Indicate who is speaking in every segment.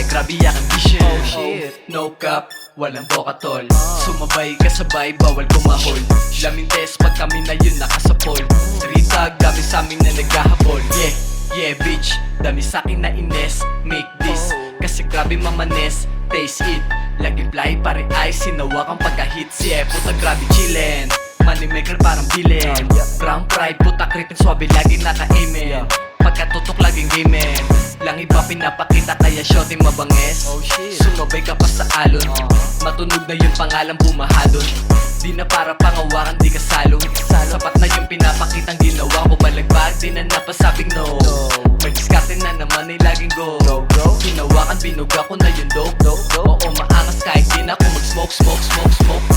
Speaker 1: grabe yak ambition.
Speaker 2: Oh shit,
Speaker 1: no cap, walang bokatol. Sumabay ka sabay, bawal kumahol. Lamintes pag kami na yun nakasapol. Tritag, dami sa amin na naghahabol. Yeah, yeah bitch, dami sa'kin na ines. Make this, kasi grabe mamanes. Taste it, lagi fly pare ay sinawa kang pagka-hits. Yeah, puta grabe chillin', money maker parang bilin. Brown pride, puta kritik swabe lagi naka-amen. Pagkatutok laging gamen, lang iba pinapakita kaya shorty mabanges.
Speaker 2: oh shit.
Speaker 1: Sumabay ka pa sa alon, matunog na yung pangalan bumahadon. Di na para pangawakan, di ka salong. Sapat na yung pinapakitang ginawa ko, balagbag, di na napasabing no. May diskarte na naman ay laging go. Hinawakan, binuga ko na yung dope. Oo, maangas kahit di na ako mag-smoke, smoke.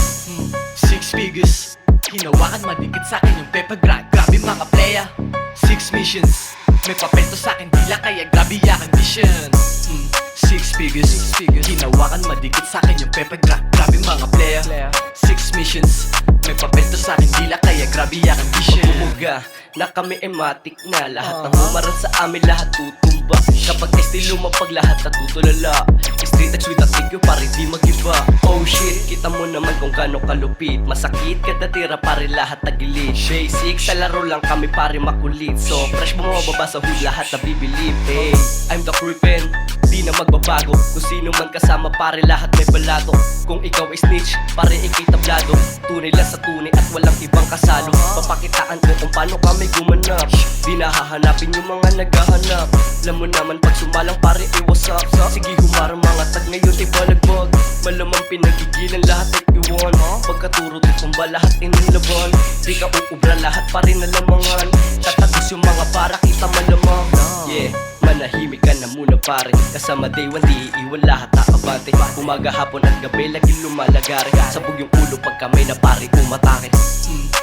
Speaker 1: 6 figures, hinawakan madikit sa'kin yung pepe grind. Grabe mga playa, 6 missions. May papel to sa'kin dila kaya grabe yak ambition. 6 figures, hinawakan madikit sa'kin yung pepe grind. Grabe mga playa, 6 missions. May papel to sa'kin dila kaya grabe yak ambition.
Speaker 3: Bumuga na kami ematic na lahat ng humarap sa amin lahat tutumba. Kapag estilo mapag lahat natutulala. Street X with a thank you pare di magiba. Oh shit, kita mo naman kung kano kalupit. Masakit kada tira pare lahat tagilid. Basic sa laro lang kami pare makulit. So fresh bumababa sa hood lahat na bibilib. Hey, I'm the creepin', di na magbabago. Kung sino man kasama pare lahat may balato. Kung ikaw ay snitch pare ikay tablado. Tunay lang sa tunay at walang ibang kasalo. Papakitaan ko kung paano kami gumanap. Di nahahanapin yung mga naghahanap. Alam mo naman pag sumalang pare iwas up. Sige humarang mga tag ngayon ibalagbag. Malamang pinagigilan lahat ay iwan. Pagkaturo titumba lahat inilaban. Di ka uubra lahat pa rin nalamangan. Tatagos yung mga para kita malamang. Yeah, manahimik ka na muna pare. Kasama day one di iiwan lahat nakabante. Umaga hapon at gabi lagi lumalagari. Sabog yung ulo pag kamay na pare umatake.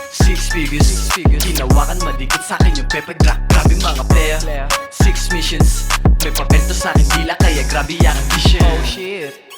Speaker 1: 6 figures, hinawakan madikit sa'kin yung pepe drop. Grabe mga playa, 6 missions. May papel to sa'kin dila kaya grabe yak ambition.
Speaker 2: Oh shit.